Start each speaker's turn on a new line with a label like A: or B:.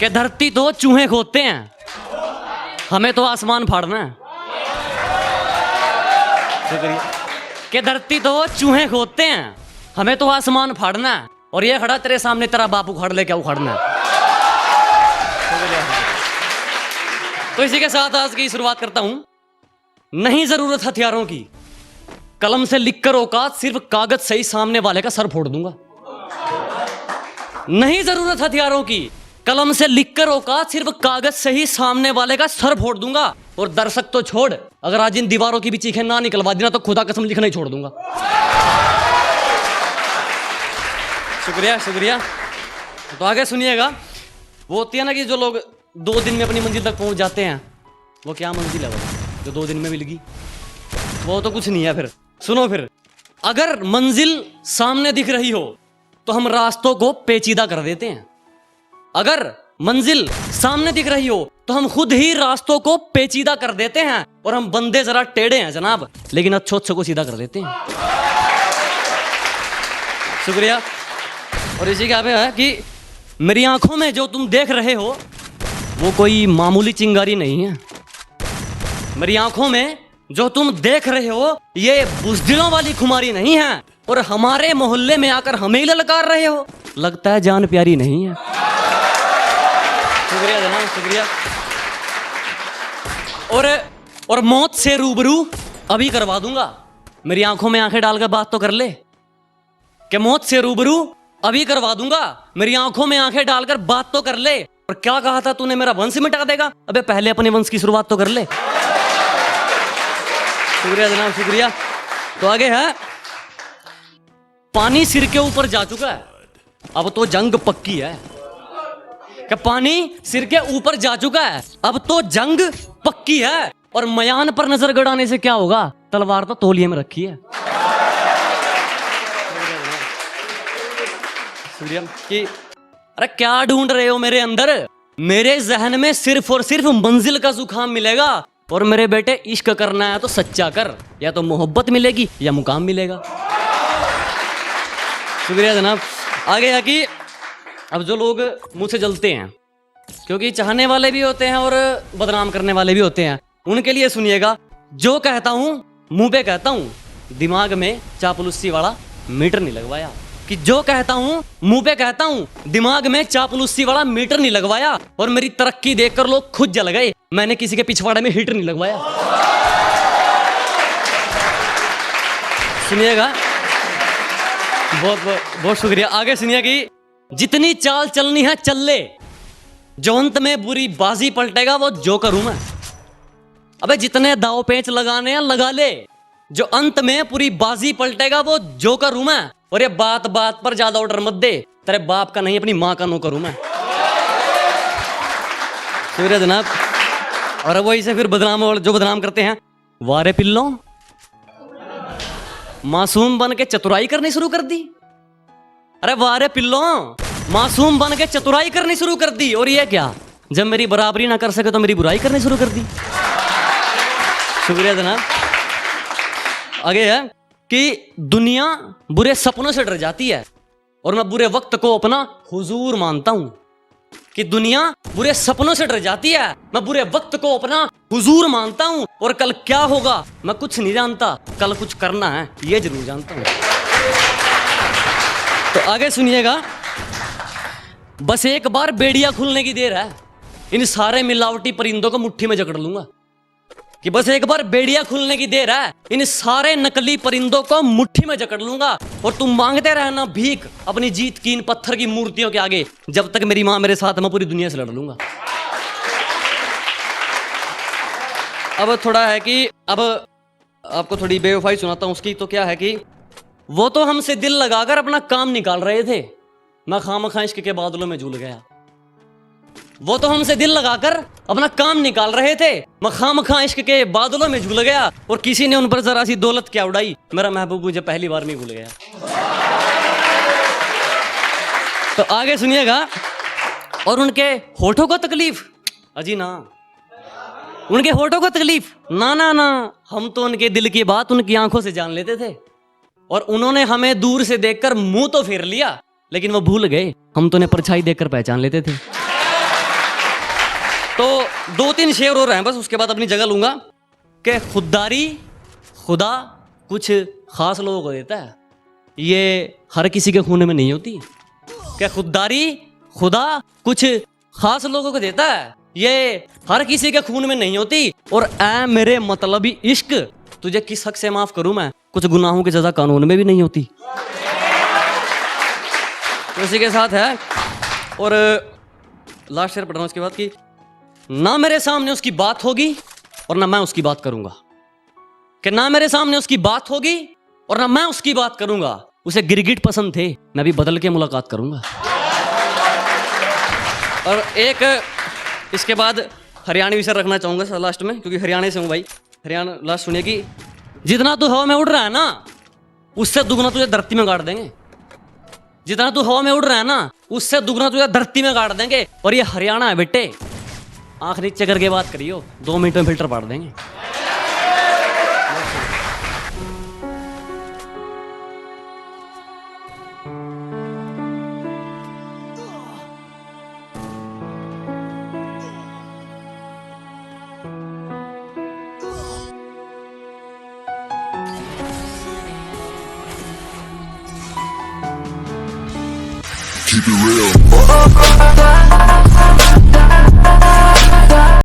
A: कि धरती तो चूहे खोदते हैं, हमें तो आसमान फाड़ना है। कि धरती तो चूहे खोदते हैं, हमें तो आसमान फाड़ना है। और ये खड़ा तेरे सामने तेरा बाप उखाड़ ले, क्या उखाड़ना है। तो इसी के साथ आज की शुरुआत करता हूं। नहीं जरूरत हथियारों की, कलम से लिखकर औकात, सिर्फ कागज सही सामने वाले का सर फोड़ दूंगा। नहीं जरूरत हथियारों की, कलम से लिखकर औकात, सिर्फ कागज से ही सामने वाले का सर फोड़ दूंगा। और दर्शक तो छोड़, अगर आज इन दीवारों की भी चीखें ना निकलवा देना तो खुदा कसम लिखना ही छोड़ दूंगा। शुक्रिया शुक्रिया। तो आगे सुनिएगा। वो होती है ना कि जो लोग 2 दिन में अपनी मंजिल तक पहुंच जाते हैं, वो क्या मंजिल है वो जो 2 दिन में मिल गई? वो तो कुछ नहीं है। फिर सुनो, फिर अगर मंजिल सामने दिख रही हो तो हम रास्तों को पेचीदा कर देते हैं। अगर मंजिल सामने दिख रही हो तो हम खुद ही रास्तों को पेचीदा कर देते हैं। और हम बंदे जरा टेढ़े हैं जनाब, लेकिन अच्छो अच्छो को सीधा कर देते हैं। शुक्रिया। और इसी के आगे है कि मेरी आंखों में जो तुम देख रहे हो वो कोई मामूली चिंगारी नहीं है। मेरी आंखों में जो तुम देख रहे हो ये बुज़दिलों वाली खुमारी नहीं है। और हमारे मोहल्ले में आकर हमें ही ललकार रहे हो, लगता है जान प्यारी नहीं है। शुक्रिया जनाब, शुक्रिया। और मौत से रूबरू अभी करवा दूंगा। मेरी आंखों में आंखें डालकर बात तो कर ले। कि मौत से रूबरू अभी करवा दूंगा, मेरी आंखों में आंखें डालकर बात तो कर ले। और क्या कहा था तूने, मेरा वंश मिटा देगा? अबे पहले अपने वंश की शुरुआत तो कर ले। शुक्रिया जनाब, शुक्रिया। तो आगे है, पानी सिर के ऊपर जा चुका है, अब तो जंग पक्की है। कि पानी सिर के ऊपर जा चुका है, अब तो जंग पक्की है। और मयान पर नजर गड़ाने से क्या होगा, तलवार तो तौलिए में रखी है। कि अरे क्या ढूंढ रहे हो मेरे अंदर? मेरे जहन में सिर्फ और सिर्फ मंजिल का जुकाम मिलेगा। और मेरे बेटे, इश्क करना है तो सच्चा कर, या तो मोहब्बत मिलेगी या मुकाम मिलेगा। शुक्रिया जनाब। आगे है कि अब जो लोग मुंह से जलते हैं, क्योंकि चाहने वाले भी होते हैं और बदनाम करने वाले भी होते हैं, उनके लिए सुनिएगा। जो कहता हूं मुंह पे कहता हूं, दिमाग में चापलूसी वाला मीटर नहीं लगवाया। कि जो कहता हूं मुंह पे कहता हूं, दिमाग में चापलूसी वाला मीटर नहीं लगवाया। और मेरी तरक्की देखकर लोग खुद जल गए, मैंने किसी के पिछवाड़े में हीटर नहीं लगवाया। सुनिएगा, बहुत बहुत शुक्रिया। आगे सुनिए कि जितनी चाल चलनी है चल ले, जो अंत में बुरी बाजी पलटेगा वो जोकर हूं मैं। अबे जितने दाव पेंच लगाने हैं लगा ले, जो अंत में पूरी बाजी पलटेगा वो जोकर हूं मैं। और ये बात बात पर ज्यादा ऑर्डर मत दे, तेरे बाप का नहीं अपनी माँ का नौकर हूं मैं। शुक्रिया जनाब। और वही से फिर बदनाम, और जो बदनाम करते हैं, वारे पिल्लों मासूम बन के चतुराई करनी शुरू कर दी। अरे वारे पिल्लों, मासूम बन के चतुराई करनी शुरू कर दी। और ये क्या, जब मेरी बराबरी ना कर सके तो मेरी बुराई करनी शुरू कर दी। शुक्रिया जनाब। आगे है कि दुनिया बुरे सपनों से डर जाती है और मैं बुरे वक्त को अपना हुजूर मानता हूं। कि दुनिया बुरे सपनों से डर जाती है, मैं बुरे वक्त को अपना हुजूर मानता हूं। और कल क्या होगा मैं कुछ नहीं जानता, कल कुछ करना है ये जरूर जानता हूं। तो आगे सुनिएगा। बस एक बार बेड़िया खुलने की देर है, इन सारे मिलावटी परिंदों को मुट्ठी में जकड़ लूंगा। कि बस एक बार बेड़िया खुलने की देर है, इन सारे नकली परिंदों को मुट्ठी में जकड़ लूंगा। और तुम मांगते रहना भीख अपनी जीत की इन पत्थर की मूर्तियों के आगे, जब तक मेरी मां मेरे साथ, मैं पूरी दुनिया से लड़ लूंगा। अब थोड़ा है कि अब आपको थोड़ी बेवफाई सुनाता हूं उसकी। तो क्या है कि वो तो हमसे दिल लगाकर अपना काम निकाल रहे थे, मैं खामखा इश्क के बादलों में झूल गया। वो तो हमसे दिल लगाकर अपना काम निकाल रहे थे, मैं खामखा इश्क के बादलों में झूल गया। और किसी ने उन पर जरा सी दौलत क्या उड़ाई, मेरा महबूब मुझे पहली बार में भूल गया। तो आगे सुनिएगा। और उनके होठों को तकलीफ, अजी ना, उनके होठों को तकलीफ ना ना ना, हम तो उनके दिल की बात उनकी आंखों से जान लेते थे। और उन्होंने हमें दूर से देखकर मुंह तो फेर लिया, लेकिन वो भूल गए हम तो उन्हें परछाई देखकर पहचान लेते थे। 2-3 शेर हो रहे हैं बस, उसके बाद अपनी जगह लूंगा। कि खुददारी खुदा कुछ खास लोगों को देता है, ये हर किसी के खून में नहीं होती। कि खुददारी खुदा कुछ खास लोगों को देता है, ये हर किसी के खून में नहीं होती। और ऐ मेरे मतलबी इश्क, तुझे किस हक से माफ करूं मैं, कुछ गुनाहों की सजा कानून में भी नहीं होती। तो इसी के साथ है। और लास्ट शेर पढ़ रहा हूं उसके बाद कि ना मेरे सामने उसकी बात होगी और ना मैं उसकी बात करूंगा। कि ना मेरे सामने उसकी बात होगी और ना मैं उसकी बात करूंगा। उसे गिरगिट पसंद थे, मैं भी बदल के मुलाकात करूंगा। और एक इसके बाद हरियाणवी शेर रखना चाहूंगा सर लास्ट में, क्योंकि हरियाणा से हूं भाई। हरियाणा लास्ट सुनिए कि जितना तू हवा में उड़ रहा है ना, उससे दुगना तुझे धरती में गाड़ देंगे। जितना तू हवा में उड़ रहा है ना, उससे दुगना तुझे धरती में गाड़ देंगे। और ये हरियाणा है बेटे, आंख नीचे करके बात करियो, 2 मिनट में फिल्टर पाड़ देंगे।
B: Keep it real.